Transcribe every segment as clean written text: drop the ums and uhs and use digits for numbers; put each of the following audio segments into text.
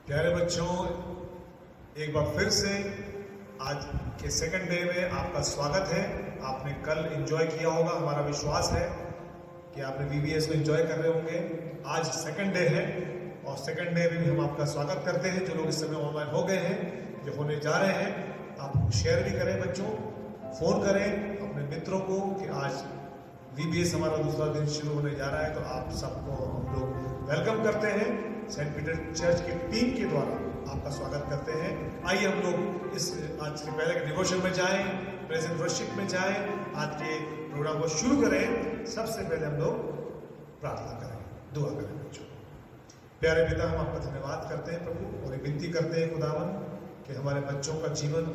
प्यारे बच्चों, एक बार फिर से आज के सेकंड डे में आपका स्वागत है। आपने कल एंजॉय किया होगा, हमारा विश्वास है कि आपने VBS को एंजॉय कर रहे होंगे। आज सेकंड डे है और सेकंड डे में भी हम आपका स्वागत करते हैं। जो लोग इस समय ऑनलाइन हो गए हैं, जो होने जा रहे हैं, आप शेयर भी करें बच्चों, फ़ोन करें अपने मित्रों को कि आज VBS हमारा दूसरा दिन शुरू होने जा रहा है। तो आप सबको हम लोग वेलकम करते हैं। सेंट पीटर चर्च की टीम के द्वारा आपका स्वागत करते हैं। आइए हम लोग इस आज से पहले डिवोशन में जाएं, प्रेजेंट वर्शिप में जाएं, आज के प्रोग्राम को शुरू करें। सबसे पहले हम लोग प्रार्थना करें, दुआ करें बच्चों। प्यारे पिता, हम आपका धन्यवाद करते हैं प्रभु, और ये विनती करते हैं खुदावन कि हमारे बच्चों का जीवन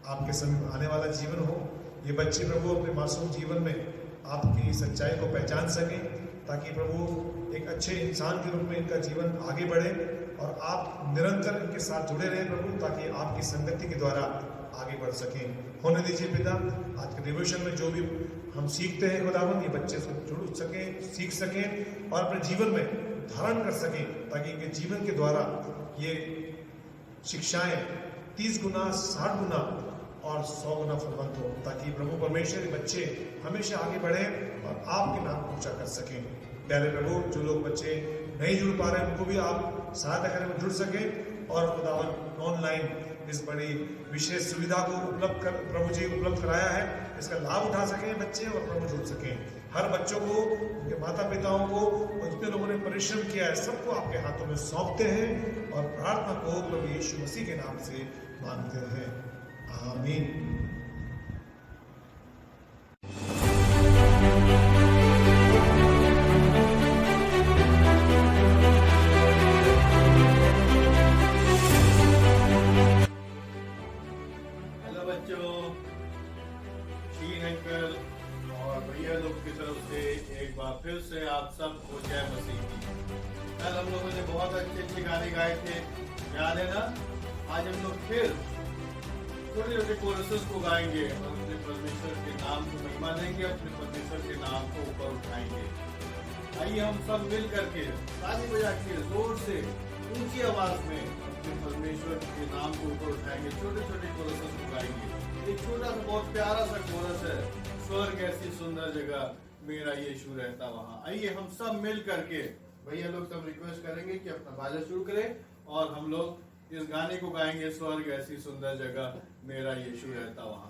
आपके समय आने वाला जीवन हो। ये बच्चे प्रभु अपने मासूम जीवन में आपकी सच्चाई को पहचान सकें, ताकि प्रभु एक अच्छे इंसान के रूप में इनका जीवन आगे बढ़े और आप निरंतर इनके साथ जुड़े रहें प्रभु, ताकि आपकी संगति के द्वारा आगे बढ़ सकें। होने दीजिए पिता, आज के डिवोशन में जो भी हम सीखते हैं खुदावन, ये बच्चे से जुड़ सकें, सीख सकें और अपने जीवन में धारण कर सकें, ताकि इनके जीवन के द्वारा ये शिक्षाएं 30 गुना, 60 गुना और 100 गुना फलवंत हो, ताकि प्रभु परमेश्वर के बच्चे हमेशा आगे बढ़ें और आपके नाम को ऊंचा कर सकें। प्यारे प्रभु, जो लोग बच्चे नहीं जुड़ पा रहे हैं उनको भी आप सहायता करें, वो जुड़ सकें और खुदावन ऑनलाइन इस बड़ी विशेष सुविधा को प्रभु जी उपलब्ध कराया है, इसका लाभ उठा सकें बच्चे और प्रभु जुड़ सकें। हर बच्चों को, उनके माता पिताओं को और जितने लोगों ने परिश्रम किया है, सबको आपके हाथों में सौंपते हैं और प्रार्थना को प्रभु यीशु मसीह के नाम से मांगते हैं, आमीन। फिर से आप सबको जय मसीह की। कल हम लोगों ने बहुत अच्छे गाने गाए थे, याद है ना? आज हम लोग फिर छोटे छोटे कोरसेस को गाएंगे, हम अपने परमेश्वर के नाम को महिमा देंगे, अपने परमेश्वर के नाम को ऊपर उठाएंगे। आइए हम सब मिल करके ताली बजा के जोर से ऊंची आवाज में अपने परमेश्वर के नाम को ऊपर उठाएंगे। छोटे छोटे कोरसेस को गाएंगे। एक छोटा सा बहुत प्यारा सा कोरस है, स्वर्ग ऐसी सुंदर जगह मेरा यीशु रहता वहां। आइए हम सब मिल करके, भैया लोग सब रिक्वेस्ट करेंगे कि अपना बाजा शुरू करें और हम लोग इस गाने को गाएंगे, स्वर्ग ऐसी सुंदर जगह मेरा यीशु रहता वहां।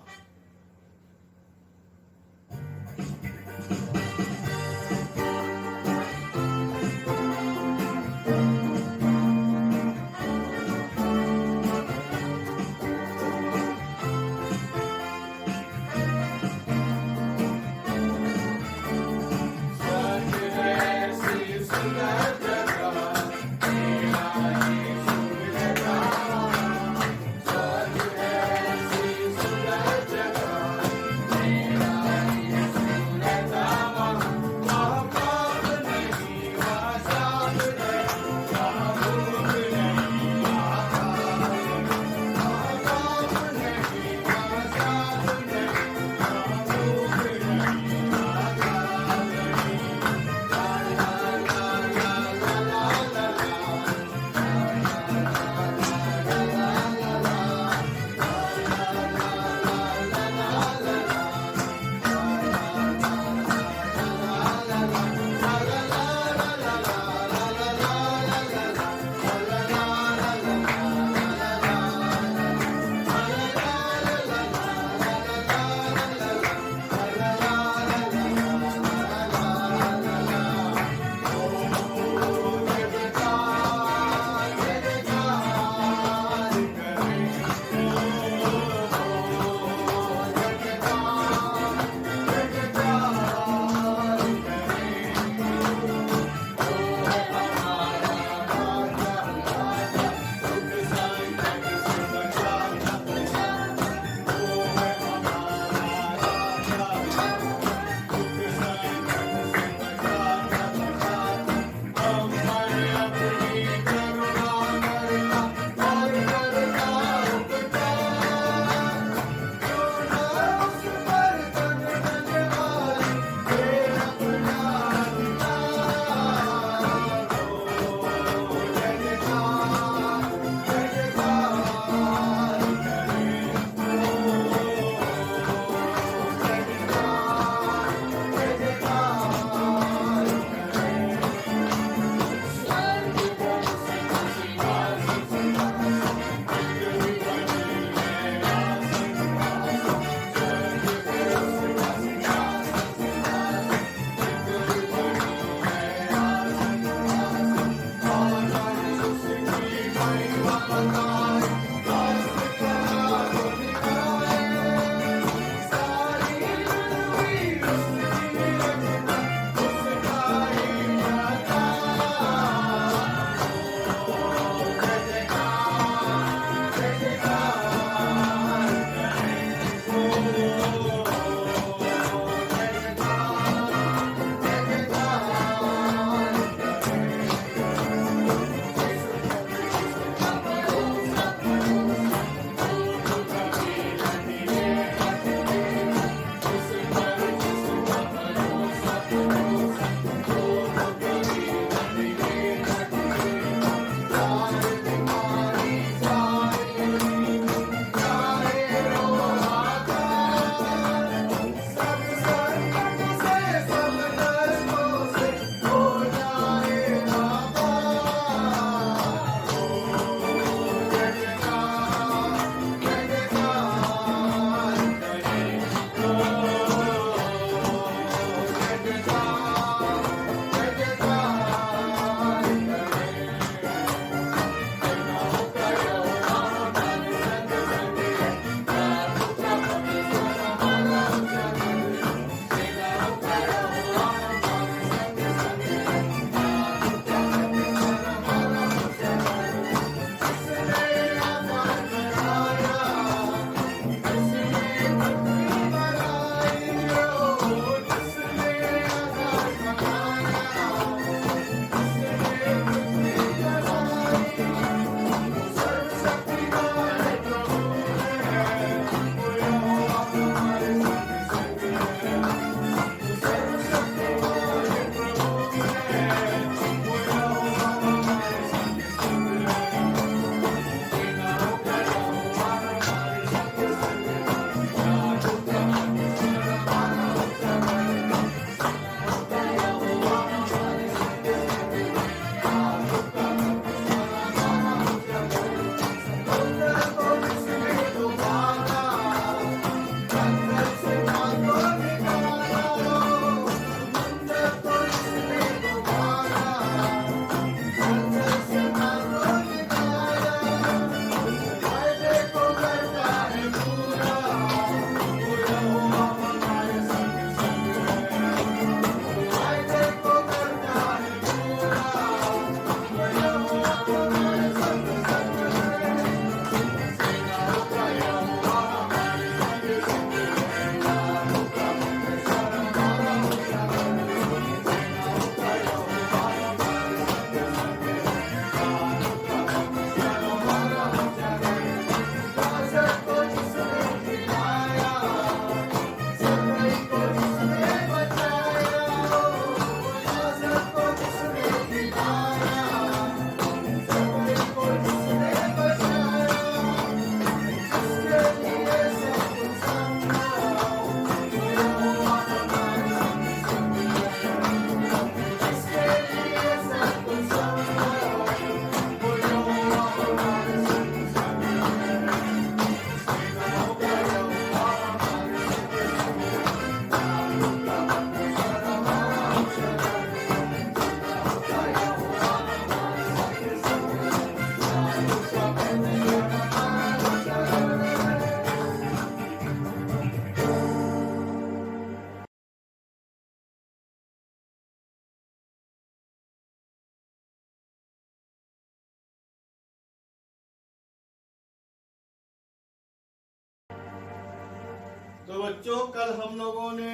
तो बच्चों कल हम लोगों ने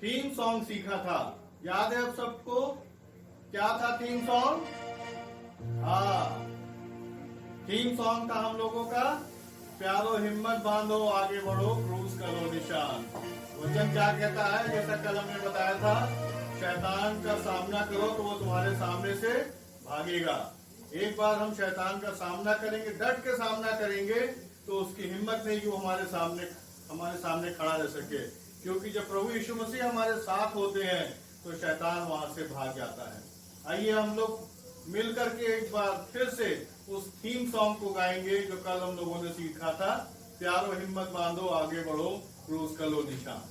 थीम सॉन्ग सीखा था, याद है अब सबको? क्या था थीम सॉन्ग? हाँ, थीम सॉन्ग था हम लोगों का प्यारो हिम्मत बांधो आगे बढ़ो क्रूज करो निशान। वचन क्या कहता है? जैसा कल हमने बताया था, शैतान का सामना करो तो वो तुम्हारे सामने से भागेगा। एक बार हम शैतान का सामना करेंगे, डट के सामना करेंगे, तो उसकी हिम्मत नहीं कि वो हमारे सामने खड़ा रह सके, क्योंकि जब प्रभु यीशु मसीह हमारे साथ होते हैं तो शैतान वहां से भाग जाता है। आइए हम लोग मिल करके एक बार फिर से उस थीम सॉन्ग को गाएंगे जो कल हम लोगों ने सीखा था, प्यारो हिम्मत बांधो आगे बढ़ो क्रूज करो निशान।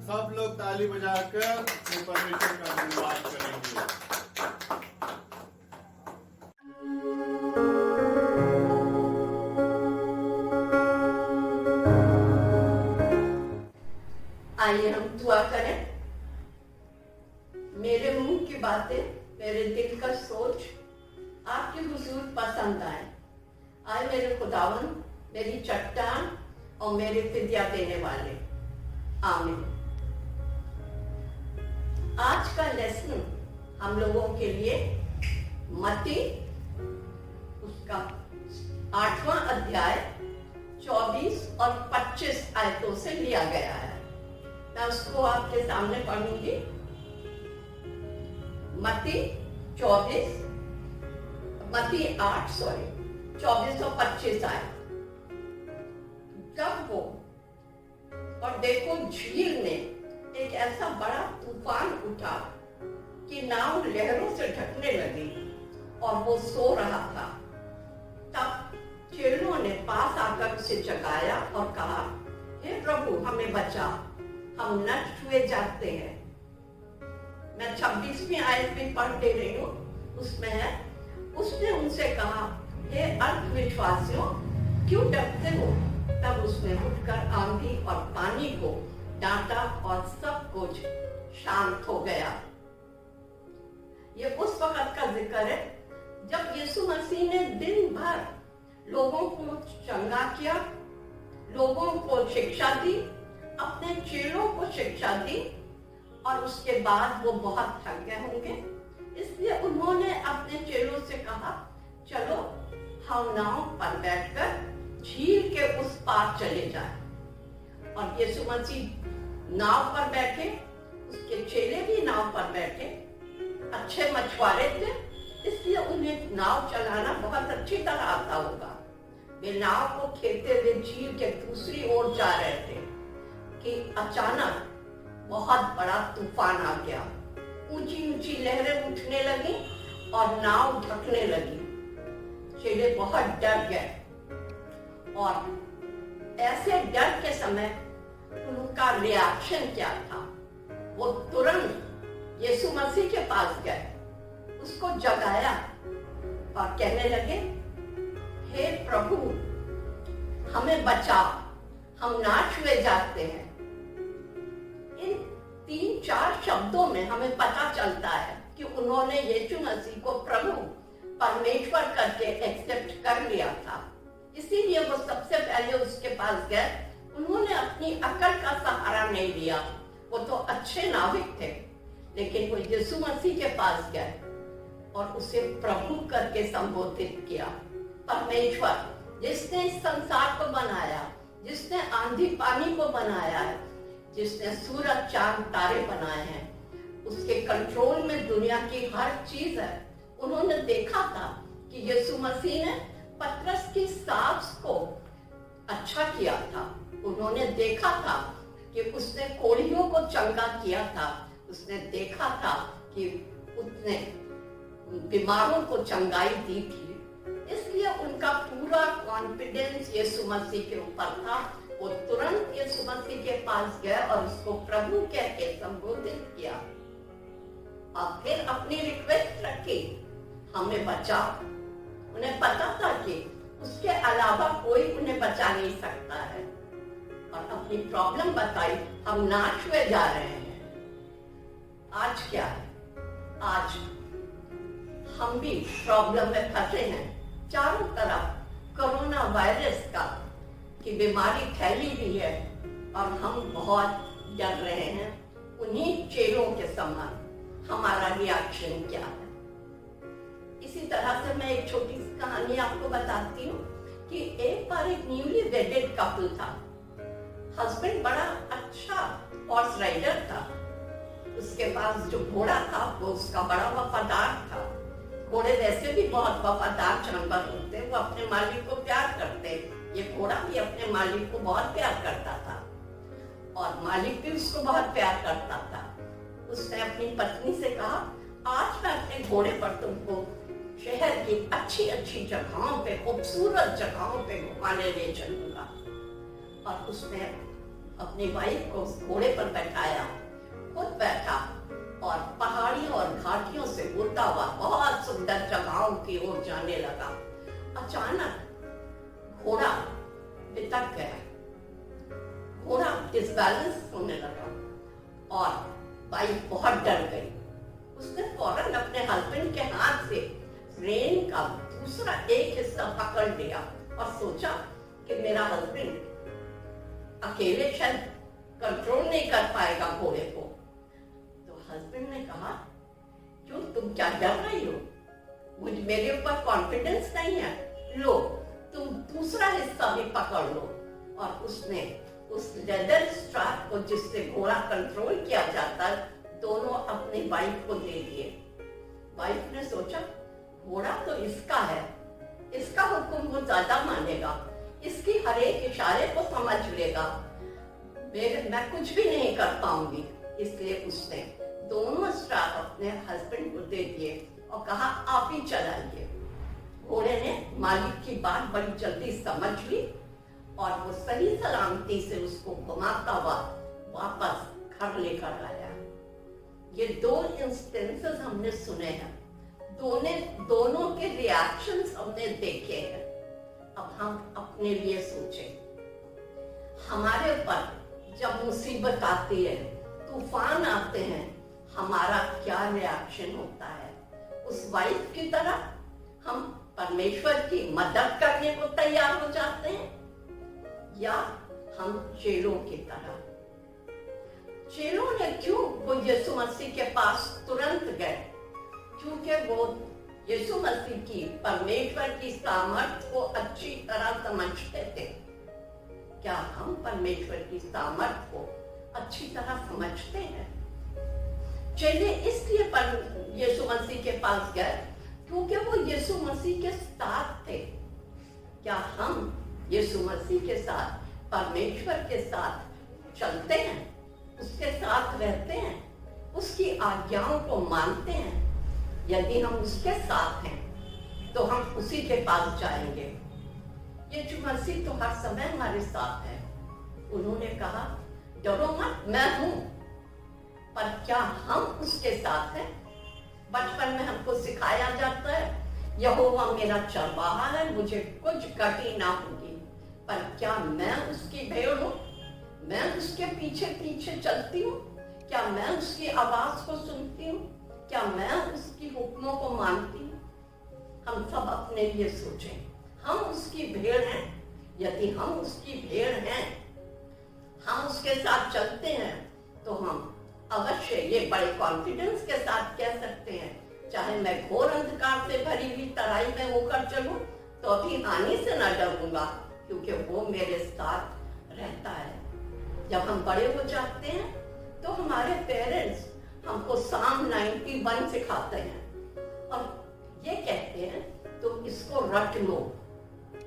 सब लोग ताली बजाकर अपने परमेश्वर का धन्यवाद करेंगे। आइए हम दुआ करें। मेरे मुंह की बातें, मेरे दिल का सोच आपके हुजूर पसंद आए। आए मेरे खुदावन, मेरी चट्टान और मेरे फिदिया देने वाले। आमीन। आज का लेसन हम लोगों के लिए मत्ती उसका 8वां अध्याय 24 और 25 आयतों से लिया गया है। मैं उसको आपके सामने पढ़ूंगी। मत्ती 8 24 और 25 आयत। जब वो और देखो झील में एक ऐसा बड़ा तूफान उठा कि नाव लहरों से ढकने लगी और वो सो रहा था। तब चेलों ने पास आकर उसे जगाया और कहा, हे प्रभु हमें बचा, हम नष्ट हुए जाते हैं। मैं 26वीं आयत में पढ़ दे रही हूँ। उसमें है, उसने उनसे कहा, हे अल्पविश्वासियों, क्यों डरते हो? तब उसने उठकर आंधी और पानी को डांटा और सब कुछ शांत हो गया। ये उस वक्त का जिक्र है जब यीशु मसीह ने दिन भर लोगों को चंगा किया, लोगों को शिक्षा दी, अपने चेलों को शिक्षा दी, और उसके बाद वो बहुत थक गए होंगे, इसलिए उन्होंने अपने चेलों से कहा, चलो हम नाव पर बैठकर झील के उस पार चले जाएं। और यीशु मसीह नाव पर बैठे, उसके चेले भी नाव पर बैठे। अच्छे मछुआरे थे, इसलिए उन्हें नाव चलाना बहुत अच्छी तरह आता होगा। वे नाव को खेलते हुए झील के दूसरी ओर जा रहे थे कि अचानक बहुत बड़ा तूफान आ गया। ऊंची ऊंची लहरें उठने लगी और नाव ढकने लगी। चेले बहुत डर गए और ऐसे डर के समय उनका रिएक्शन क्या था? वो तुरंत यीशु मसीह के पास गए, उसको जगाया और कहने लगे, हे प्रभु, हमें बचाओ, हम नाश हुए जाते हैं। इन 3-4 शब्दों में हमें पता चलता है कि उन्होंने यीशु मसीह को प्रभु परमेश्वर करके एक्सेप्ट कर लिया था। इसीलिए वो सबसे पहले उसके पास गए। उन्होंने अपनी अकल का सहारा नहीं लिया, वो तो अच्छे नाविक थे, लेकिन वो यीशु मसीह के पास गए और उसे प्रभु करके संबोधित किया। परमेश्वर जिसने इस संसार को बनाया, जिसने आंधी पानी को बनाया है, जिसने सूरज चांद तारे बनाए हैं, उसके कंट्रोल में दुनिया की हर चीज है। उन्होंने देखा था कि यीशु मसीह ने पतरस की सांस को अच्छा किया था। उन्होंने देखा था कि उसने कोढ़ियों को चंगा किया था। उसने देखा था कि उसने बीमारों को चंगाई दी थी। इसलिए उनका पूरा कॉन्फिडेंस यीशु मसीह के ऊपर था। वो तुरंत यीशु मसीह के पास गए और उसको प्रभु कह के संबोधित किया और फिर अपनी रिक्वेस्ट रखी, हमें बचाओ। उन्हें पता था कि उसके अलावा कोई उन्हें बचा नहीं सकता है, और अपनी प्रॉब्लम बताई, हम नाश हुए जा रहे हैं। आज क्या है? आज हम भी प्रॉब्लम में फंसे हैं। चारों तरफ कोरोना वायरस का की बीमारी फैली हुई है और हम बहुत डर रहे हैं। उन्हीं चेलों के समान हमारा रिएक्शन क्या है? इसी तरह से मैं एक छोटी सी कहानी आपको बताती हूँ कि एक बार एक न्यूली वेडेड कपल था। हस्बैंड बड़ा अच्छा हॉर्स राइडर था। उसके पास जो घोड़ा था वो उसका बड़ा वफादार था। घोड़े वैसे भी बहुत वफादार जानवर होते हैं, वो अपने मालिक को प्यार करते हैं। ये घोड़ा भी अपने मालिक को बहुत प्यार करता था और मालिक भी उसको बहुत प्यार करता था। उसने अपनी पत्नी से कहा, आज मैं अपने घोड़े पर तुमको शहर की अच्छी अच्छी जगहों पे, खूबसूरत जगहों पे घुमाने ले चलूंगा। और उसने अपनी वाइफ को उस घोड़े पर बैठाया, खुद बैठा और पहाड़ियों और घाटियों से उड़ता हुआ बहुत सुंदर जगहों की ओर जाने लगा। अचानक घोड़ा बितक गया, घोड़ा डिसबैलेंस होने लगा और वाइफ बहुत डर गई। उसने फौरन अपने हस्बैंड के हाथ से रेन का दूसरा एक हिस्सा पकड़ लिया और सोचा कि मेरा हस्बैंड अकेले शायद कंट्रोल नहीं कर पाएगा घोड़े को। तो हस्बैंड ने कहा, क्यों, तुम क्या डर रही हो? मुझे मेरे ऊपर कॉन्फिडेंस नहीं है, लो तुम दूसरा हिस्सा भी पकड़ लो। और उसने उस लेदर स्ट्रैप को जिससे घोड़ा कंट्रोल किया जाता है, दोनों अपनी वाइफ को दे दिए। वाइफ ने सोचा, घोड़ा तो इसका है, इसका हुक्म वो ज्यादा मानेगा, इसकी हर एक इशारे को समझ लेगा, मैं कुछ भी नहीं कर पाऊंगी। इसलिए उसने दोनों स्ट्रैप अपने हस्बैंड को दे दिए और कहा, आप ही चलाइए। घोड़े ने मालिक की बात बड़ी जल्दी समझ ली और वो सही सलामती से उसको घुमाता हुआ वापस घर लेकर आया। ये 2 इंस्टेंसेस हमने सुने हैं। दोनों के रिएक्शंस हमने देखे हैं। अब हम अपने लिए सोचें, हमारे ऊपर जब मुसीबत आती है, तूफान आते हैं, हमारा क्या रिएक्शन होता है? उस वाइफ की तरह हम परमेश्वर की मदद करने को तैयार हो जाते हैं, या हम चेलों की तरह? चेलों ने क्यों वो यीशु मसीह के पास तुरंत गए? क्योंकि वो यीशु मसीह की, परमेश्वर की सामर्थ को अच्छी तरह समझते थे। क्या हम परमेश्वर की सामर्थ को अच्छी तरह समझते हैं? चेले इसलिए यीशु मसीह के पास गए क्योंकि वो यीशु मसीह के साथ थे। क्या हम यीशु मसीह के साथ, परमेश्वर के साथ चलते हैं, उसके साथ रहते हैं, उसकी आज्ञाओं को मानते हैं? यदि हम उसके साथ हैं तो हम उसी के पास जाएंगे। यीशु मसीह तो हर समय हमारे साथ है। उन्होंने कहा, डरो मत, मैं हूं। पर क्या हम उसके साथ हैं? बचपन में हमको सिखाया जाता है, यहोवा मेरा चरवाहा है, मुझे कुछ गति ना होगी। पर क्या मैं उसकी भेड़ हूं? मैं उसके पीछे पीछे चलती हूँ? क्या मैं उसकी आवाज को सुनती हूँ? क्या मैं उसकी हुक्मों को मानती हूँ? हम सब अपने लिए सोचें, हम उसकी भेड़ हैं? यदि हम उसकी भेड़ हैं, हम उसके साथ चलते हैं, तो हम अवश्य ये बड़े कॉन्फिडेंस के साथ कह सकते हैं, चाहे मैं घोर अंधकार से भरी हुई तराई में होकर चलूं, तो भी हानि से न डरूंगा, क्योंकि वो मेरे साथ रहता है। जब हम बड़े हो जाते हैं तो हमारे पेरेंट्स हमको साम 91 सिखाते हैं और ये कहते हैं, तुम इसको रट लो।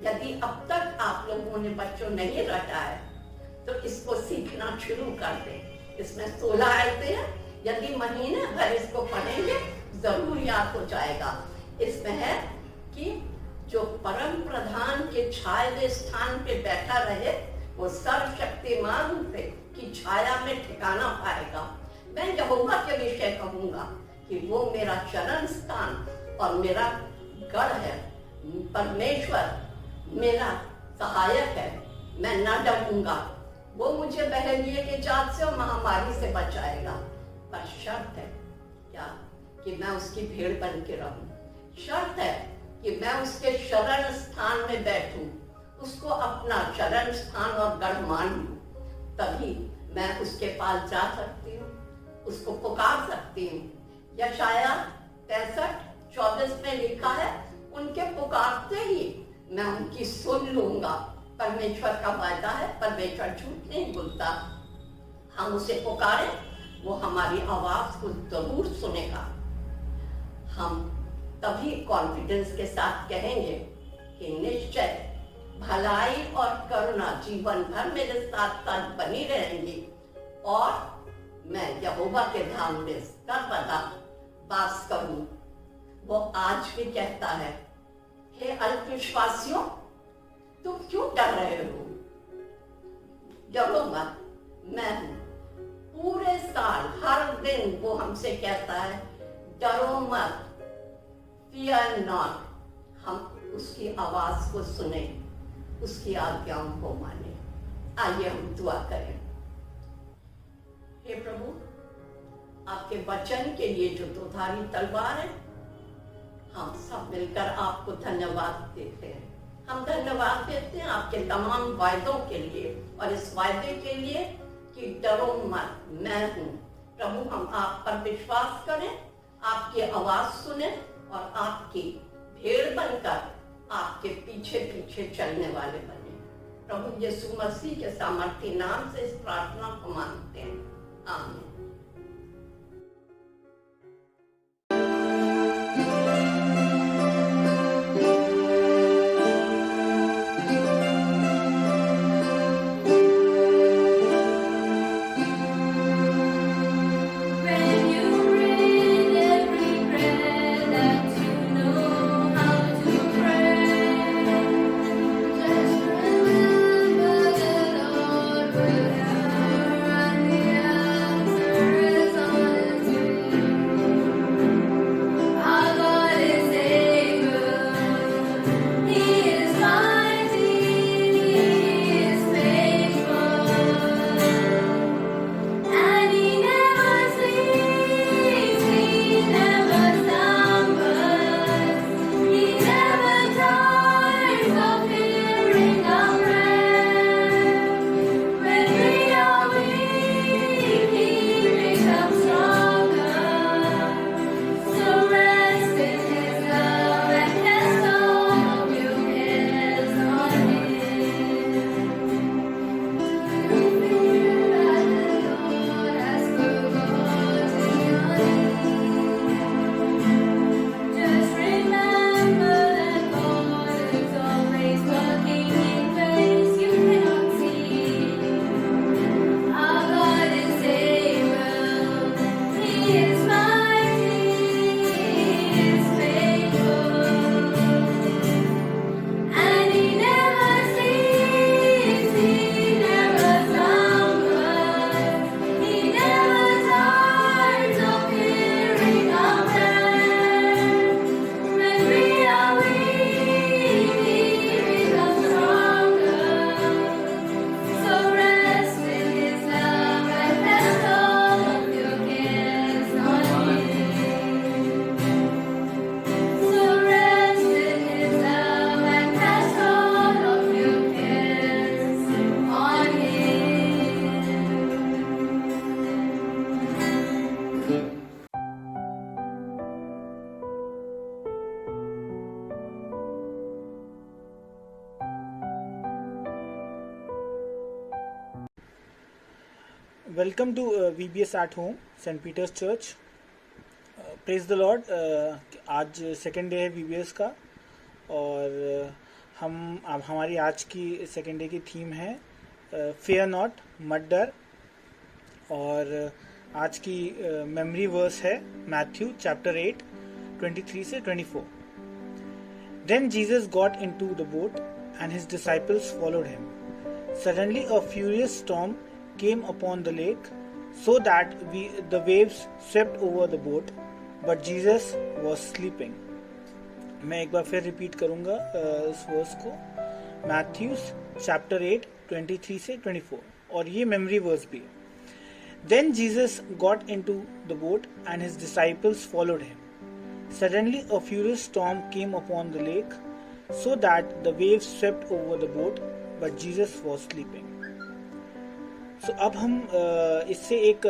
यदि अब तक आप लोगों ने बच्चों नहीं रटा है, तो इसको सीखना शुरू कर दें। इसमें 16 आयतें हैं, यदि महीने भर इसको पढ़ेंगे जरूर याद हो जाएगा। इसमें है कि जो परम प्रधान के छाये स्थान पे बैठा रहे, वो सर्वशक्तिमान की छाया में ठिकाना पाएगा। मैं यहोवा के विषय कहूंगा कि वो मेरा शरण स्थान और मेरा गढ़ है, परमेश्वर मेरा सहायक है, मैं न डरूंगा। वो मुझे बहलिए के जाल से और महामारी से बचाएगा। पर शर्त है क्या? कि मैं उसकी भेड़ बन के रहूं। शर्त है कि मैं उसके शरण स्थान में बैठूं, उसको अपना शरण स्थान और गढ़ मान लूं। तभी मैं उसके पास जा सकती हूँ, उसको पुकार सकती हूँ। यशाया 63:24 में लिखा है, उनके पुकारते ही मैं उनकी सुन लूंगा। परमेश्वर का वायदा है, परमेश्वर झूठ नहीं बोलता। हम उसे पुकारें, वो हमारी आवाज को जरूर सुनेगा। हम तभी कॉन्फिडेंस के साथ कहेंगे कि निश्चय भलाई और करुणा जीवन भर मेरे साथ साथ बनी रहेंगी और मैं यहोवा के धाम में सर्वदा वास करूं। वो आज भी कहता है, हे अल्पविश्वासियों, तुम क्यों डर रहे हो? डरो मत, मैं हूं। पूरे साल हर दिन वो हमसे कहता है, डरो मत, फियर नॉट। हम उसकी आवाज को सुने, उसकी आज्ञाओं को माने। आइए हम दुआ करें। हे प्रभु, आपके वचन के लिए जो दोधारी तलवार है, हम सब मिलकर आपको धन्यवाद देते हैं। हम धन्यवाद देते हैं आपके तमाम वायदों के लिए और इस वायदे के लिए कि डरो मत, मैं हूं। प्रभु, हम आप पर विश्वास करें, आपकी आवाज सुने और आपकी भेड़ बनकर आपके पीछे पीछे चलने वाले बने। प्रभु यीशु मसीह के सामर्थी नाम से इस प्रार्थना को मांगते हैं, आमीन। Just remember the Lord will never run the answer. Welcome to VBS at home, St. Peter's Church. Praise the Lord. आज सेकेंड डे है VBS का और हमारी आज की सेकेंड डे की थीम है फेयर नॉट, मत डर। और आज की मेमोरी वर्स है मैथ्यू चैप्टर 8 23 से 24। Then Jesus got into the boat and his disciples followed him. Suddenly a furious storm came upon the lake, so that the waves swept over the boat, but Jesus was sleeping. मैं एक बार फिर repeat करूंगा इस verse को, Matthew chapter 8 23 से 24, और ये memory verse भी है। Then Jesus got into the boat and his disciples followed him. Suddenly a furious storm came upon the lake, so that the waves swept over the boat, but Jesus was sleeping. So अब हम इससे एक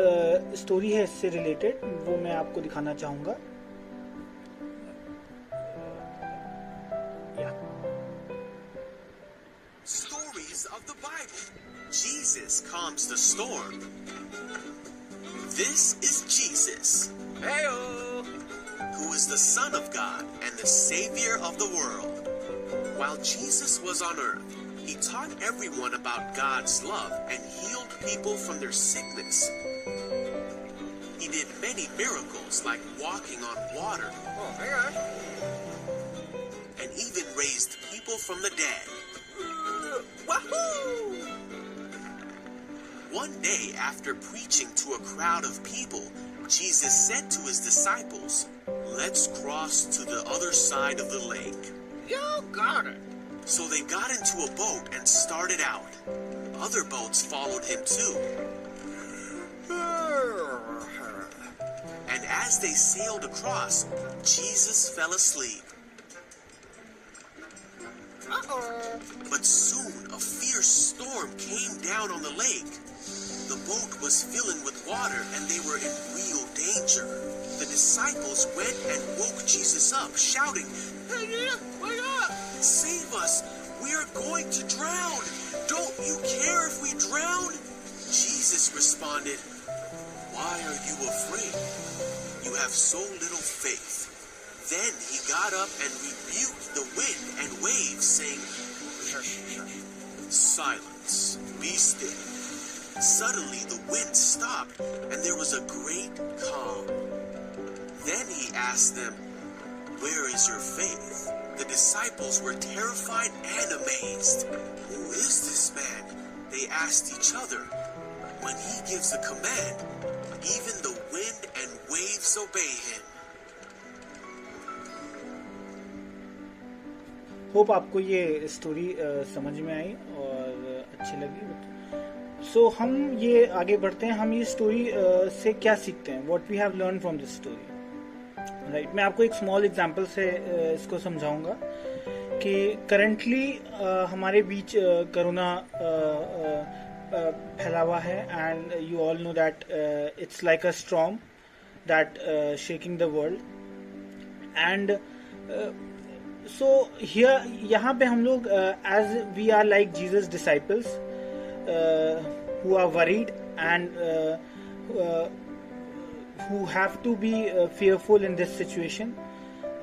story है इससे related, वो मैं आपको दिखाना चाहूँगा। Stories of the Bible. Jesus calms the storm. This is Jesus. Hey-o! Who is the Son of God and the Savior of the world. While Jesus was on earth, he taught everyone about God's love and healed people from their sickness. He did many miracles like walking on water. And even raised people from the dead. Wahoo! One day after preaching to a crowd of people, Jesus said to his disciples, "Let's cross to the other side of the lake." You got it. So they got into a boat and started out. Other boats followed him too. And as they sailed across, Jesus fell asleep. But soon a fierce storm came down on the lake. The boat was filling with water and they were in real danger. The disciples went and woke Jesus up, shouting, "Hey, wake up! Save us! We are going to drown! Don't you care if we drown?" Jesus responded, "Why are you afraid? You have so little faith." Then he got up and rebuked the wind and waves, saying, "Silence, be still." Suddenly the wind stopped and there was a great calm. Then he asked them, "Where is your faith?" The disciples were terrified and amazed. "Who is this man?" they asked each other. When he gives a command, even the wind and waves obey him. Hope आपको ये story समझ में आई और अच्छी लगी। सो हम ये आगे बढ़ते हैं, हम ये स्टोरी से क्या सीखते हैं, what we have learn from this story. Right, मैं आपको एक स्मॉल एग्जांपल से इसको समझाऊंगा कि करंटली हमारे बीच कोरोना फैला हुआ है, and you all know that it's like a storm that shaking the world. And so here, यहाँ पे हम लोग as we are like Jesus disciples who are worried and who have to be fearful in this situation.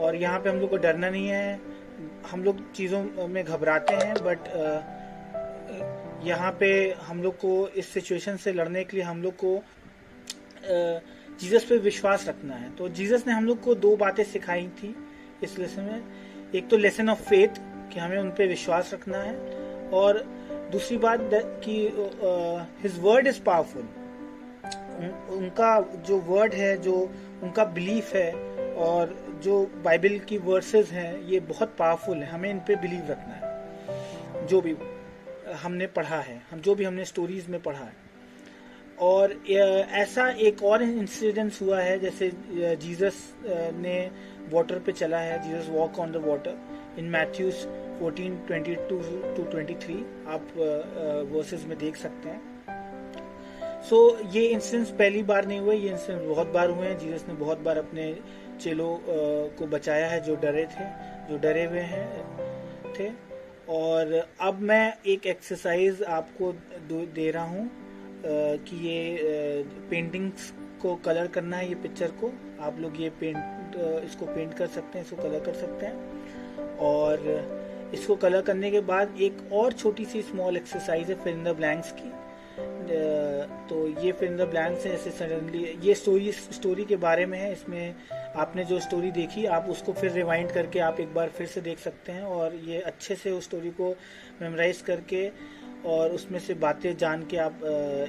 और यहाँ पे हम लोग को डरना नहीं है, हम लोग चीज़ों में घबराते हैं, बट यहाँ पे हम लोग को इस सिचुएशन से लड़ने के लिए हम लोग को जीसस पे विश्वास रखना है। तो जीसस ने हम लोग को दो बातें सिखाई थी इस लेसन में। एक तो लेसन ऑफ फेथ कि हमें उन पे विश्वास रखना है, और दूसरी बात कि हिज वर्ड इज पावरफुल। उनका जो वर्ड है, जो उनका बिलीफ है, और जो बाइबल की वर्सेस हैं, ये बहुत पावरफुल है। हमें इन पे बिलीव रखना है, जो भी हमने पढ़ा है, जो भी हमने स्टोरीज में पढ़ा है। और ऐसा एक और इंसिडेंस हुआ है, जैसे जीसस ने वाटर पे चला है, Jesus walk on the water in Matthew 14:22-23, आप वर्सेस में देख सकते हैं। सो ये इंसिडेंस पहली बार नहीं हुए, ये इंसिडेंस बहुत बार हुए हैं। जीसस ने बहुत बार अपने चेलों को बचाया है जो डरे हुए थे। और अब मैं एक एक्सरसाइज आपको दे रहा हूँ कि ये पेंटिंग्स को कलर करना है, ये पिक्चर को आप लोग ये इसको पेंट कर सकते हैं, इसको कलर कर सकते हैं। और इसको कलर करने के बाद एक और छोटी सी स्मॉल एक्सरसाइज है फिल इन द ब्लैंक्स की। तो ये फिल इन द ब्लैंक्स है, जैसे सडनली ये स्टोरी के बारे में है। इसमें आपने जो स्टोरी देखी आप उसको फिर रिवाइंड करके आप एक बार फिर से देख सकते हैं और ये अच्छे से उस स्टोरी को मेमोराइज करके और उसमें से बातें जान के आप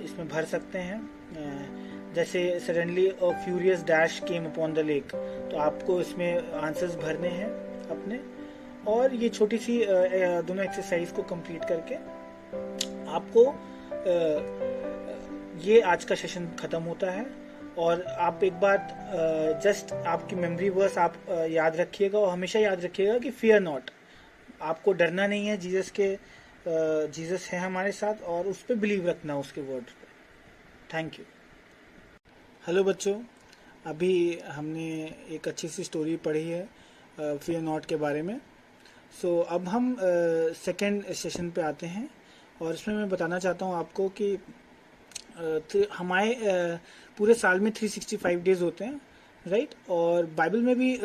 इसमें भर सकते हैं। जैसे suddenly a furious dash came upon the lake, तो आपको इसमें आंसर्स भरने हैं अपने। और ये छोटी सी दोनों एक्सरसाइज को कंप्लीट करके आपको ये आज का सेशन खत्म होता है। और आप एक बात जस्ट आपकी मेमोरी वर्स आप याद रखिएगा और हमेशा याद रखिएगा कि फियर नॉट, आपको डरना नहीं है। जीसस है हमारे साथ और उस पर बिलीव रखना, उसके वर्ड पे। Thank you. हेलो बच्चों, अभी हमने एक अच्छी सी स्टोरी पढ़ी है फियर नॉट के बारे में। सो अब हम सेकेंड सेशन पे आते हैं और इसमें मैं बताना चाहता हूँ आपको कि हमारे पूरे साल में 365 डेज होते हैं, राइट। और बाइबल में भी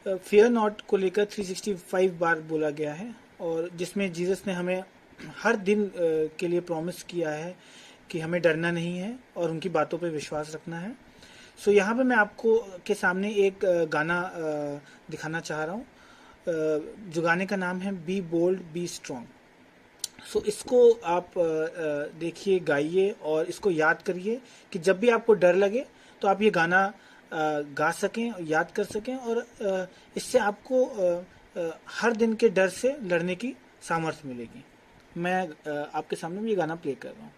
फियर नॉट को लेकर 365 बार बोला गया है, और जिसमें जीसस ने हमें हर दिन के लिए प्रॉमिस किया है कि हमें डरना नहीं है और उनकी बातों पे विश्वास रखना है। सो यहाँ पे मैं आपको के सामने एक गाना दिखाना चाह रहा हूँ, जो गाने का नाम है बी बोल्ड बी स्ट्रॉन्ग। सो इसको आप देखिए, गाइए और इसको याद करिए कि जब भी आपको डर लगे तो आप ये गाना गा सकें, याद कर सकें, और इससे आपको हर दिन के डर से लड़ने की सामर्थ्य मिलेगी। मैं आपके सामने भी ये गाना प्ले कर रहा हूँ।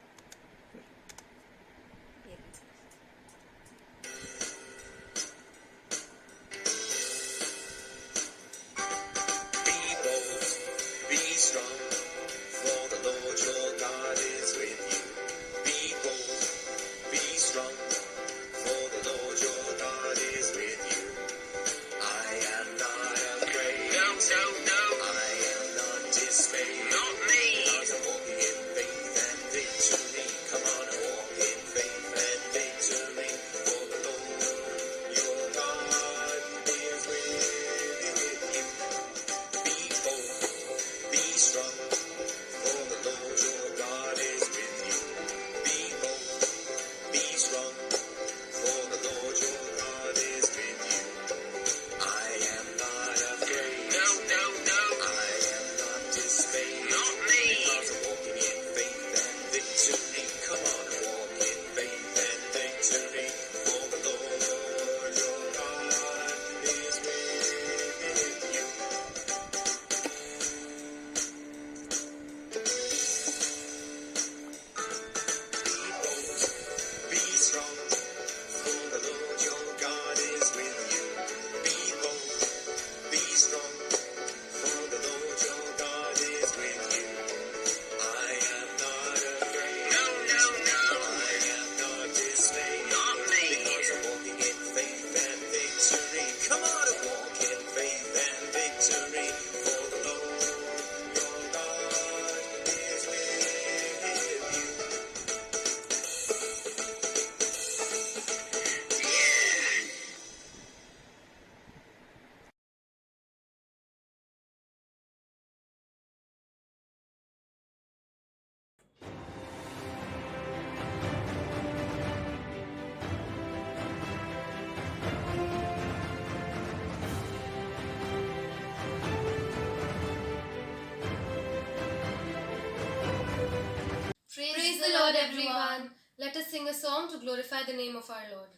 Praise the Lord, everyone. Let us sing a song to glorify the name of our Lord.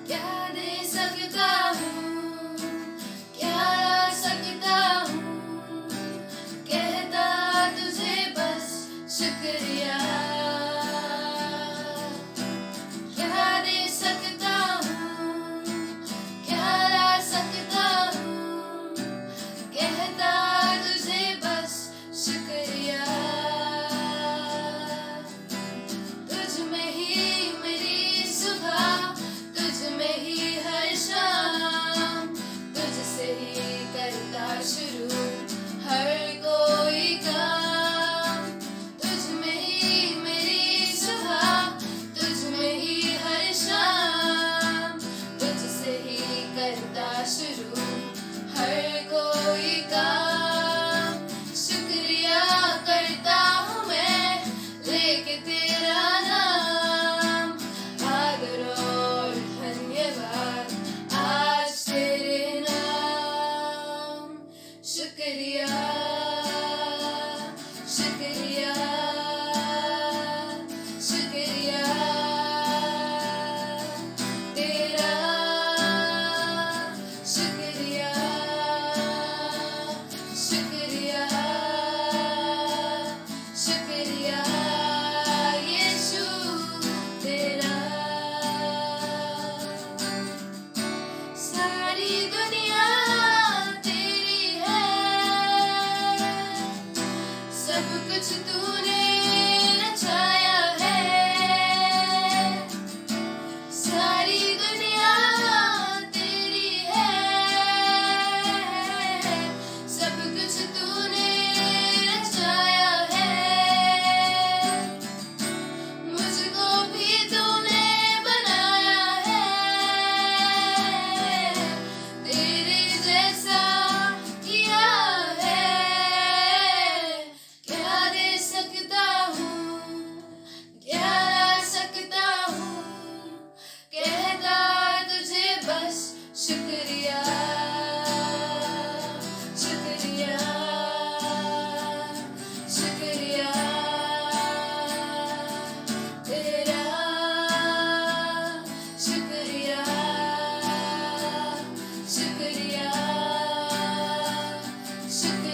क्या दे सकता हूँ, क्या ला सकता हूँ, कहता तुझे बस शुक्रिया। क्या दे सकता हूँ, क्या ला सकता हूँ, कहता तुझे बस शुक्रिया। शुक्रिया शुक्रिया शुक्रिया तेरा शुक्रिया शुक्रिया शुक्रिया यीशु तेरा सारी दुनिया तेरी है सब कुछ तूने रचाया है सारी दुनिया तेरी है सब कुछ तूने रचाया है मुझको भी तूने बनाया है तेरे जैसा किया है क्या दे सकता हूँ क्या ला सकता हूँ कहता तुझे बस शुक्रिया शुक्रिया शुक्रिया तेरा शुक्रिया शुक्रिया शुक्रिया